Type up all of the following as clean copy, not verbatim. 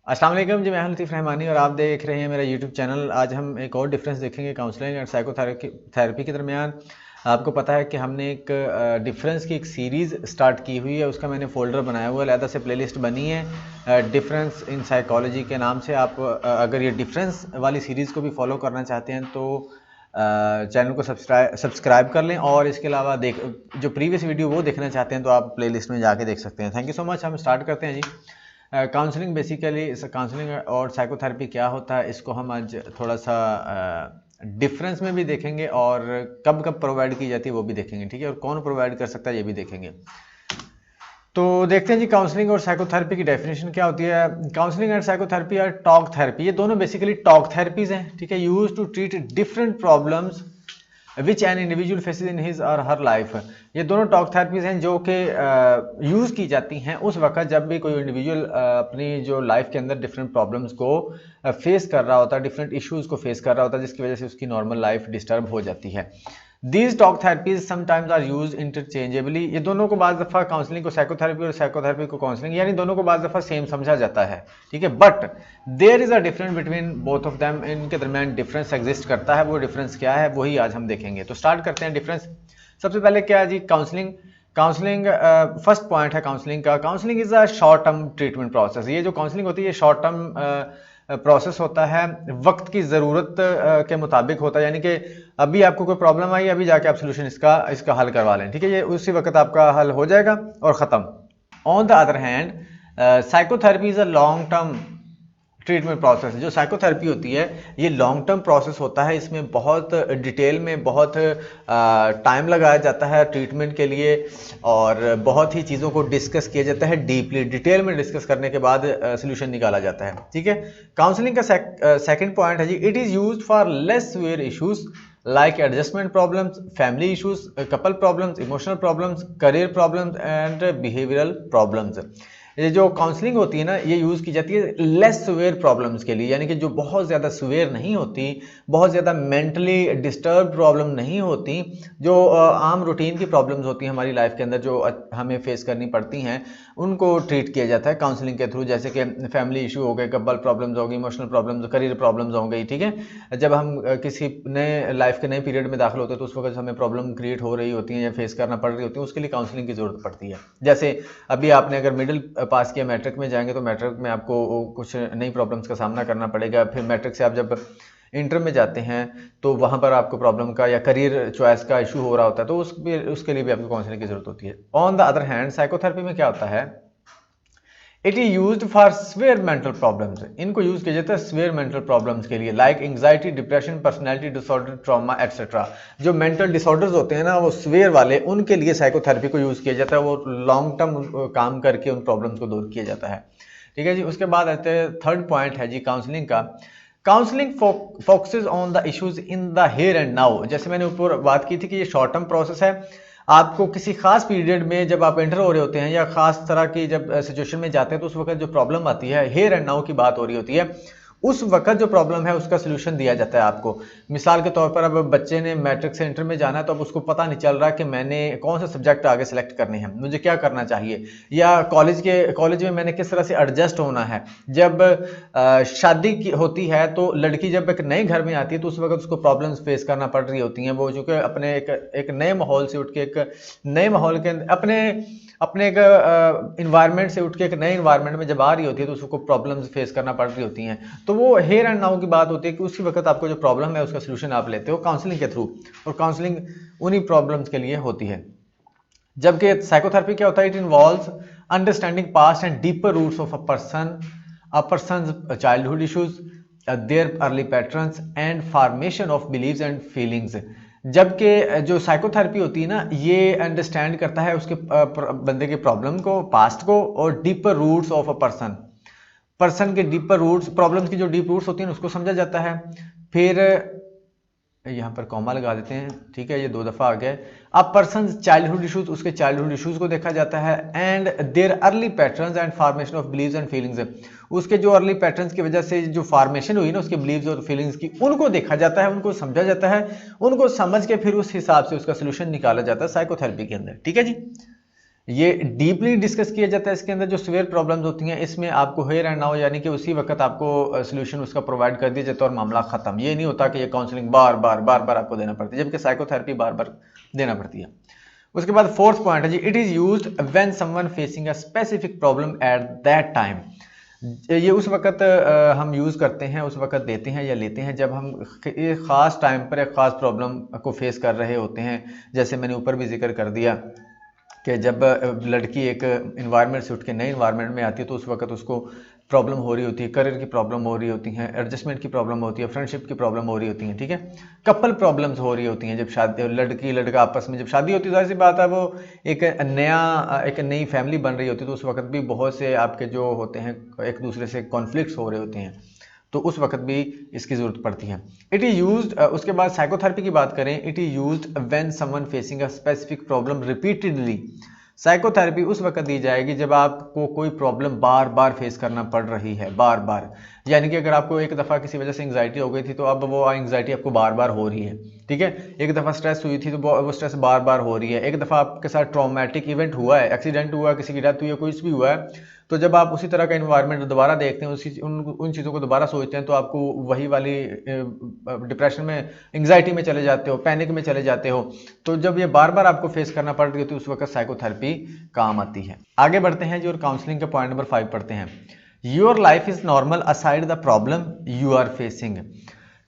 अस्सलाम वालेकुम जी, मैं हूं लतीफ़ रहमानी और आप देख रहे हैं मेरा यूट्यूब चैनल। आज हम एक और डिफरेंस देखेंगे काउंसलिंग और साइकोथेरेपी के दरमियान। आपको पता है कि हमने एक डिफरेंस की एक सीरीज़ स्टार्ट की हुई है, उसका मैंने फ़ोल्डर बनाया हुआ है, अलहदा से प्लेलिस्ट बनी है डिफरेंस इन साइकोलॉजी के नाम से। आप अगर ये डिफरेंस वाली सीरीज़ को भी फॉलो करना चाहते हैं तो चैनल को सब्सक्राइब कर लें, और इसके अलावा जो प्रीवियस वीडियो वो देखना चाहते हैं तो आप प्लेलिस्ट में जाके देख सकते हैं। Thank you so much. हम स्टार्ट करते हैं जी। काउंसलिंग बेसिकली काउंसलिंग और साइकोथेरेपी क्या होता है, इसको हम आज थोड़ा सा डिफरेंस में भी देखेंगे, और कब कब प्रोवाइड की जाती है वो भी देखेंगे, ठीक है, और कौन प्रोवाइड कर सकता है ये भी देखेंगे। तो देखते हैं जी, काउंसलिंग और साइकोथेरेपी की डेफिनेशन क्या होती है। काउंसलिंग एंड साइकोथेरेपी और टॉक थेरेपी, ये दोनों बेसिकली टॉक थेरेपीज हैं, ठीक है, use to treat different problems which an individual faces in his or her life. ये दोनों टॉक थेरेपीज हैं जो कि यूज़ की जाती हैं उस वक्त जब भी कोई इंडिविजुअल अपनी जो लाइफ के अंदर डिफरेंट प्रॉब्लम्स को फेस कर रहा होता है, डिफरेंट इश्यूज को फेस कर रहा होता है, जिसकी वजह से उसकी नॉर्मल लाइफ डिस्टर्ब हो जाती है। These talk therapies sometimes are use interchangeably. ये दोनों को बाज़ दफ़ा काउंसलिंग को साइकोथेरेपी और साइकोथेरेपी को काउंसलिंग, यानी दोनों को बाज़ दफ़ा सेम समझा जाता है, ठीक है, but there is a difference between both of them. इनके दरमियान डिफरेंस एग्जिस्ट करता है। वो डिफरेंस क्या है वही आज हम देखेंगे। तो स्टार्ट करते हैं डिफरेंस। सबसे पहले क्या है जी, काउंसलिंग। काउंसलिंग फर्स्ट पॉइंट है काउंसलिंग का। Counselling is a short term treatment process. ये जो काउंसलिंग होती है ये शॉर्ट टर्म प्रोसेस होता है, वक्त की ज़रूरत के मुताबिक होता है, यानी कि अभी आपको कोई प्रॉब्लम आई, अभी जाके आप सोल्यूशन इसका हल करवा लें, ठीक है, ये उसी वक्त आपका हल हो जाएगा और ख़त्म। On the other hand psychotherapy is a long term treatment process. जो साइकोथेरेपी होती है ये लॉन्ग टर्म प्रोसेस होता है, इसमें बहुत डिटेल में बहुत टाइम लगाया जाता है ट्रीटमेंट के लिए, और बहुत ही चीज़ों को डिस्कस किया जाता है, डीपली डिटेल में डिस्कस करने के बाद सोल्यूशन निकाला जाता है, ठीक है। काउंसलिंग का सेकंड पॉइंट है जी, it is used for less severe issues like adjustment problems, family issues, couple problems, emotional problems, career problems and behavioural problems. ये जो काउंसलिंग होती है ना, ये यूज़ की जाती है लेस सिवियर प्रॉब्लम्स के लिए, यानी कि जो बहुत ज़्यादा सिवियर नहीं होती, बहुत ज़्यादा मेंटली डिस्टर्ब प्रॉब्लम नहीं होती, जो आम रूटीन की प्रॉब्लम्स होती हैं हमारी लाइफ के अंदर जो हमें फेस करनी पड़ती हैं, उनको ट्रीट किया जाता है काउंसलिंग के थ्रू। जैसे कि फैमिली इशू हो गए, कपल प्रॉब्लम्स हो गई, इमोशनल प्रॉब्लम्स, करियर प्रॉब्लम्स हो गई, ठीक है। जब हम किसी नए लाइफ के नए पीरियड में दाखिल होते हैं तो उस वक्त हमें प्रॉब्लम क्रिएट हो रही होती है या फेस करना पड़ रही होती है, उसके लिए काउंसलिंग की ज़रूरत पड़ती है। जैसे अभी आपने अगर मिडिल पास किया, मैट्रिक में जाएंगे तो मैट्रिक में आपको कुछ नई प्रॉब्लम्स का सामना करना पड़ेगा। फिर मैट्रिक से आप जब इंटर में जाते हैं तो वहाँ पर आपको प्रॉब्लम का या करियर चॉइस का इशू हो रहा होता है, तो उसके लिए भी आपको काउंसलिंग की जरूरत होती है। On the other hand psychotherapy में क्या होता है, it is used for swear mental problems. इनको यूज किया जाता है स्वेयर मेंटल प्रॉब्लम्स के लिए, like anxiety, depression, personality disorder, trauma etcetera. जो मेंटल डिसऑर्डर्स होते हैं ना वो स्वेयर वाले, उनके लिए साइकोथेरेपी को यूज किया जाता है। वो लॉन्ग टर्म काम करके उन प्रॉब्लम्स को दूर किया जाता है, ठीक है जी। उसके बाद आते हैं थर्ड पॉइंट है जी काउंसलिंग का। Counselling focuses on the issues in the here and now. जैसे मैंने ऊपर बात की थी कि ये शॉर्ट टर्म प्रोसेस है। आपको किसी खास पीरियड में जब आप एंटर हो रहे होते हैं या खास तरह की जब सिचुएशन में जाते हैं तो उस वक्त जो प्रॉब्लम आती है, हियर एंड नाउ की बात हो रही होती है, उस वक्त जो प्रॉब्लम है उसका सोल्यूशन दिया जाता है आपको। मिसाल के तौर पर अब बच्चे ने मैट्रिक से इंटर में जाना है तो अब उसको पता नहीं चल रहा कि मैंने कौन सा सब्जेक्ट आगे सेलेक्ट करने हैं, मुझे क्या करना चाहिए, या कॉलेज में मैंने किस तरह से एडजस्ट होना है। जब शादी की होती है तो लड़की जब एक नए घर में आती है तो उस वक्त उसको प्रॉब्लम्स फेस करना पड़ रही होती हैं। वो चूँकि अपने एक नए माहौल से उठ के एक नए माहौल के अपने अपने एक इन्वायरमेंट से उठ के एक नए इन्वायरमेंट में जब आ रही होती है तो उसको प्रॉब्लम्स फेस करना पड़ रही होती हैं। तो वो हेयर एंड नाउ की बात होती है कि उसी वक्त आपको जो प्रॉब्लम है उसका सोल्यूशन आप लेते हो काउंसलिंग के थ्रू, और काउंसलिंग उन्हीं प्रॉब्लम्स के लिए होती है। जबकि साइकोथेरेपी क्या होता है, it involves understanding past and deeper roots of a person childhood issues, their early patterns and formation of beliefs and feelings. जबकि जो साइकोथेरेपी होती है ना, ये अंडरस्टैंड करता है उसके बंदे के प्रॉब्लम को, पास्ट को, और deeper roots of a person के डीपर रूट्स, प्रॉब्लम्स की जो डीप रूट्स होती हैं उसको समझा जाता है। फिर यहाँ पर कॉमा लगा देते हैं, ठीक है, ये 2 दफ़ा आ गया। अब पर्सन चाइल्डहुड इश्यूज, उसके चाइल्डहुड इश्यूज को देखा जाता है, and their early patterns and formation of beliefs and feelings. उसके जो अर्ली पैटर्न्स की वजह से जो फॉर्मेशन हुई ना उसके बिलीव्स और फीलिंग्स की, उनको देखा जाता है, उनको समझा जाता है, उनको समझ के फिर उस हिसाब से उसका सोल्यूशन निकाला जाता है साइकोथेरेपी के अंदर, ठीक है जी। ये डीपली डिस्कस किया जाता है इसके अंदर जो सीवियर प्रॉब्लम्स होती हैं, इसमें आपको हेयर एंड नाउ यानी कि उसी वक्त आपको सोल्यूशन उसका प्रोवाइड कर दिया जाता है और मामला खत्म। ये नहीं होता कि ये काउंसलिंग बार बार आपको देना पड़ती है, जबकि साइकोथेरेपी बार बार देना पड़ती है। उसके बाद फोर्थ पॉइंट है जी, it is used when someone facing a specific problem at that time. ये उस वक्त हम यूज़ करते हैं, उस वक्त देते हैं या लेते हैं जब हम एक ख़ास टाइम पर एक ख़ास प्रॉब्लम को फेस कर रहे होते हैं। जैसे मैंने ऊपर भी जिक्र कर दिया कि जब लड़की एक इन्वायरमेंट से उठ के नए इन्वायरमेंट में आती है तो उस वक्त उसको प्रॉब्लम हो रही होती है, करियर की प्रॉब्लम हो रही होती हैं, एडजस्टमेंट की प्रॉब्लम होती है, फ्रेंडशिप की प्रॉब्लम हो रही होती है, ठीक है, कपल प्रॉब्लम्स हो रही होती हैं। जब शादी लड़की लड़का आपस में जब शादी होती है, जाहिर सी बात है वो एक नई फैमिली बन रही होती है, तो उस वक्त भी बहुत से आपके जो होते हैं एक दूसरे से कॉन्फ्लिक्ट्स हो रहे होते हैं, तो उस वक्त भी इसकी ज़रूरत पड़ती है। इट इज़ यूज्ड, उसके बाद साइकोथेरेपी की बात करें, it is used when someone facing a specific problem repeatedly. Psychotherapy उस वक्त दी जाएगी जब आपको कोई प्रॉब्लम बार बार फेस करना पड़ रही है, बार बार, यानी कि अगर आपको एक दफ़ा किसी वजह से एंग्जाइटी हो गई थी तो अब वो एंग्जाइटी आपको बार बार हो रही है, ठीक है। एक दफ़ा स्ट्रेस हुई थी तो वो स्ट्रेस बार बार हो रही है। एक दफ़ा आपके साथ ट्रॉमेटिक इवेंट हुआ है, एक्सीडेंट हुआ, किसी की डेथ हुई है, कुछ भी हुआ है, तो जब आप उसी तरह का इन्वायरमेंट दोबारा देखते हैं, उन चीज़ों को दोबारा सोचते हैं, तो आपको वही वाली डिप्रेशन में, एंग्जाइटी में चले जाते हो, पैनिक में चले जाते हो। तो जब ये बार बार आपको फेस करना पड़ रही होती है, उस वक्त साइकोथेरेपी काम आती है। आगे बढ़ते हैं जी और काउंसलिंग का पॉइंट नंबर 5 पढ़ते हैं। Your life is normal aside the problem you are facing.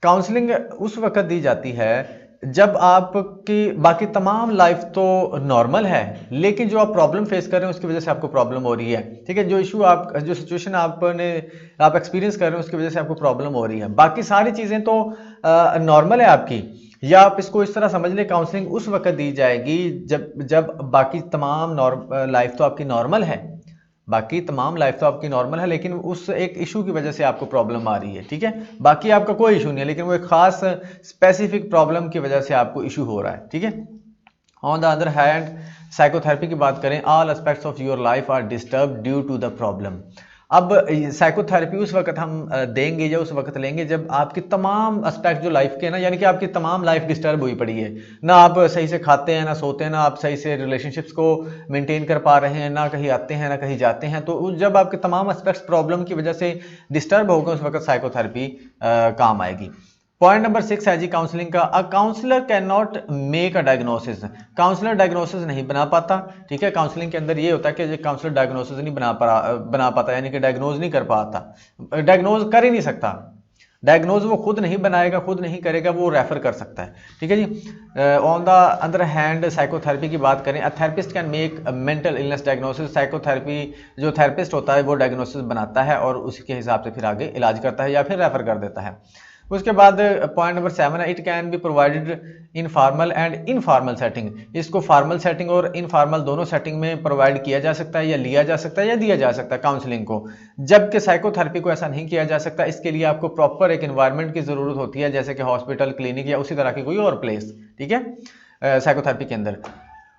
Counselling उस वक्त दी जाती है जब आपकी बाकी तमाम लाइफ तो नॉर्मल है, लेकिन जो आप प्रॉब्लम फेस कर रहे हैं उसकी वजह से आपको प्रॉब्लम हो रही है, ठीक है। जो सिचुएशन आप एक्सपीरियंस कर रहे हैं उसकी वजह से आपको प्रॉब्लम हो रही है, बाकी सारी चीज़ें तो नॉर्मल है आपकी। या आप इसको इस तरह समझ लें, काउंसलिंग उस वक्त दी जाएगी जब बाकी तमाम लाइफ तो आपकी नॉर्मल है, बाकी तमाम लाइफ तो आपकी नॉर्मल है, लेकिन उस एक इशू की वजह से आपको प्रॉब्लम आ रही है, ठीक है। बाकी आपका कोई इशू नहीं है, लेकिन वो एक खास स्पेसिफिक प्रॉब्लम की वजह से आपको इशू हो रहा है, ठीक है। On the other hand psychotherapy की बात करें, all aspects of your life are disturb due to the problem. अब साइकोथेरेपी उस वक्त हम देंगे या उस वक्त लेंगे जब आपकी तमाम एस्पेक्ट जो लाइफ के ना, यानी कि आपकी तमाम लाइफ डिस्टर्ब हुई पड़ी है, ना आप सही से खाते हैं, ना सोते हैं, ना आप सही से रिलेशनशिप्स को मेंटेन कर पा रहे हैं, ना कहीं आते हैं, ना कहीं जाते हैं। तो जब आपके तमाम एस्पेक्ट्स प्रॉब्लम की वजह से डिस्टर्ब हो गए, उस वक्त साइकोथेरेपी काम आएगी। पॉइंट नंबर 6 है जी काउंसलिंग का, a counsellor can not make a diagnosis. Counsellor diagnosis नहीं बना पाता, ठीक है। काउंसलिंग के अंदर ये होता है कि काउंसलर डायग्नोसिस नहीं बना पाता, यानी कि डायग्नोज नहीं कर पाता, डायग्नोज कर ही नहीं सकता। डायग्नोज वो खुद नहीं बनाएगा, खुद नहीं करेगा, वो रेफर कर सकता है, ठीक है जी। On the other hand psychotherapy की बात करें, a therapist can make mental illness diagnosis. Psychotherapy जो थेरेपिस्ट होता है वो डायग्नोसिस बनाता है और उसी के हिसाब से फिर आगे इलाज करता है या फिर रेफर कर देता है। उसके बाद पॉइंट नंबर 7 है, it can be provided in formal and informal setting. इसको फॉर्मल सेटिंग और इनफॉर्मल दोनों सेटिंग में प्रोवाइड किया जा सकता है, या लिया जा सकता है, या दिया जा सकता है काउंसलिंग को, जबकि साइकोथेरेपी को ऐसा नहीं किया जा सकता। इसके लिए आपको प्रॉपर एक एनवायरनमेंट की जरूरत होती है, जैसे कि हॉस्पिटल, क्लिनिक या उसी तरह की कोई और प्लेस, ठीक है, साइकोथेरेपी के अंदर।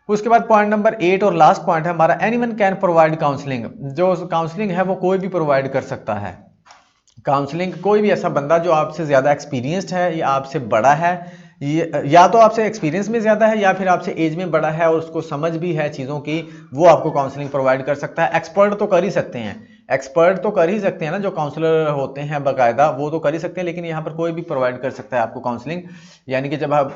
उसके बाद पॉइंट नंबर 8 और लास्ट पॉइंट है हमारा, एनीवन कैन प्रोवाइड काउंसलिंग। जो काउंसलिंग है वो कोई भी प्रोवाइड कर सकता है। काउंसलिंग कोई भी ऐसा बंदा जो आपसे ज़्यादा एक्सपीरियंस्ड है या आपसे बड़ा है, या तो आपसे एक्सपीरियंस में ज़्यादा है या फिर आपसे एज में बड़ा है और उसको समझ भी है चीज़ों की, वो आपको काउंसलिंग प्रोवाइड कर सकता है। एक्सपर्ट तो कर ही सकते हैं, एक्सपर्ट तो कर ही सकते हैं ना, जो काउंसलर होते हैं बाकायदा वो तो कर ही सकते हैं, लेकिन यहाँ पर कोई भी प्रोवाइड कर सकता है आपको काउंसलिंग। यानी कि जब आप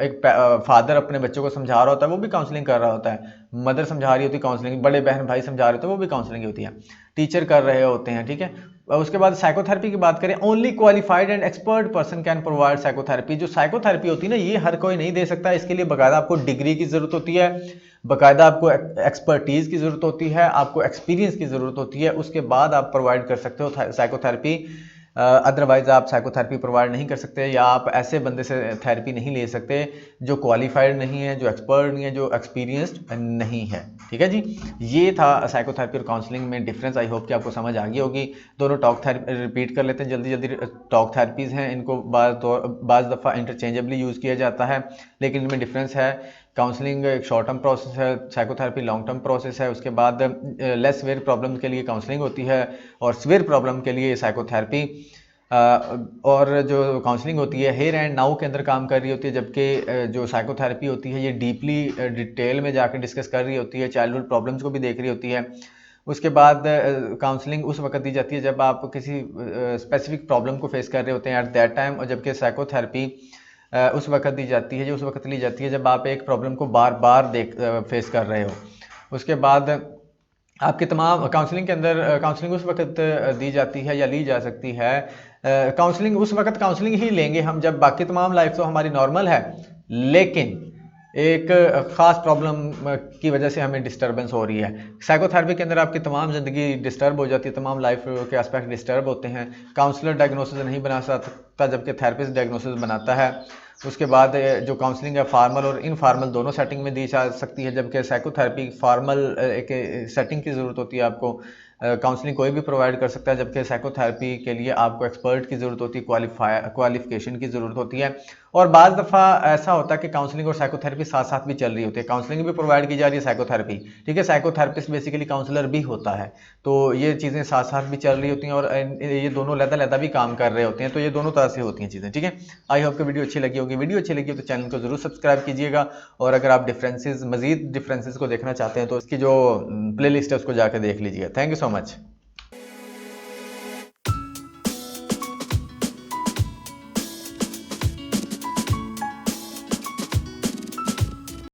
एक फादर अपने बच्चों को समझा रहा होता है वो भी काउंसलिंग कर रहा होता है, मदर समझा रही होती है काउंसलिंग, बड़े बहन भाई समझा रहे होते हैं वो भी काउंसलिंग होती है, टीचर कर रहे होते हैं, ठीक है। उसके बाद साइकोथेरेपी की बात करें, only qualified and expert person can provide psychotherapy. जो साइकोथेरेपी होती है ना, ये हर कोई नहीं दे सकता, इसके लिए बाकायदा आपको डिग्री की जरूरत होती है, बाकायदा आपको एक्सपर्टीज की जरूरत होती है, आपको एक्सपीरियंस की जरूरत होती है, उसके बाद आप प्रोवाइड कर सकते हो साइकोथेरेपी। अदरवाइज आप साइकोथेरेपी प्रोवाइड नहीं कर सकते, या आप ऐसे बंदे से थेरेपी नहीं ले सकते जो क्वालिफाइड नहीं है, जो एक्सपर्ट नहीं है, जो एक्सपीरियंस्ड नहीं है, ठीक है जी। ये था साइकोथेरेपी और काउंसलिंग में डिफरेंस। आई होप कि आपको समझ आ गई होगी। दोनों टॉक थेरेपी रिपीट कर लेते हैं जल्दी जल्दी। टॉक थेरेपीज़ हैं, इनको बाज़ दफ़ा इंटरचेंजेबली यूज़ किया जाता है, लेकिन इनमें डिफरेंस है। काउंसलिंग एक शॉर्ट टर्म प्रोसेस है, साइकोथेरेपी लॉन्ग टर्म प्रोसेस है। उसके बाद लेस सीवियर प्रॉब्लम के लिए काउंसलिंग होती है और सीवियर प्रॉब्लम के लिए साइकोथेरेपी। और जो काउंसलिंग होती है हेयर एंड नाउ के अंदर काम कर रही होती है, जबकि जो साइकोथेरेपी होती है ये डीपली डिटेल में जाकर डिस्कस कर रही होती है, चाइल्डहुड प्रॉब्लम्स को भी देख रही होती है। उसके बाद काउंसलिंग उस वक्त दी जाती है जब आप किसी स्पेसिफिक प्रॉब्लम को फेस कर रहे होते हैं एट दैट टाइम, और जबकि साइकोथेरेपी उस वक्त दी जाती है, जो उस वक्त ली जाती है जब आप एक प्रॉब्लम को बार बार फेस कर रहे हो। उसके बाद आपके तमाम काउंसलिंग के अंदर काउंसलिंग उस वक्त दी जाती है या ली जा सकती है, काउंसलिंग उस वक्त काउंसलिंग ही लेंगे हम जब बाकी तमाम लाइफ तो हमारी नॉर्मल है, लेकिन एक ख़ास प्रॉब्लम की वजह से हमें डिस्टर्बेंस हो रही है। साइकोथेरेपी के अंदर आपकी तमाम ज़िंदगी डिस्टर्ब हो जाती है, तमाम लाइफ के एस्पेक्ट डिस्टर्ब होते हैं। काउंसलर डायग्नोसिस नहीं बना सकता जबकि थेरेपिस्ट डायग्नोसिस बनाता है। उसके बाद जो काउंसलिंग है फार्मल और इनफार्मल दोनों सेटिंग में दी जा सकती है, जबकि साइकोथेरेपी फार्मल एक सेटिंग की ज़रूरत होती है, आपको काउंसलिंग कोई भी प्रोवाइड कर सकता है, जबकि साइकोथेरेपी के लिए आपको एक्सपर्ट की ज़रूरत होती है, क्वालिफिकेशन की ज़रूरत होती है। और बाज़ दफ़ा ऐसा होता है कि काउंसलिंग और साइकोथेरेपी साथ साथ भी चल रही होती है, काउंसलिंग भी प्रोवाइड की जा रही है साइकोथेरेपी, ठीक है, साइकोथेरेपिस्ट बेसिकली काउंसलर भी होता है, तो ये चीज़ें साथ साथ भी चल रही होती हैं और ये दोनों लहदा भी काम कर रहे होते हैं, तो ये दोनों तरह से होती हैं चीज़ें, ठीक है। आई होप कि वीडियो अच्छी लगी होगी। वीडियो अच्छी लगी हो तो चैनल को ज़रूर सब्सक्राइब कीजिएगा, और अगर आप मज़ीद डिफरेंसेस को देखना चाहते हैं तो इसकी जो प्ले लिस्ट है उसको जाकर देख लीजिएगा। Thank you so much.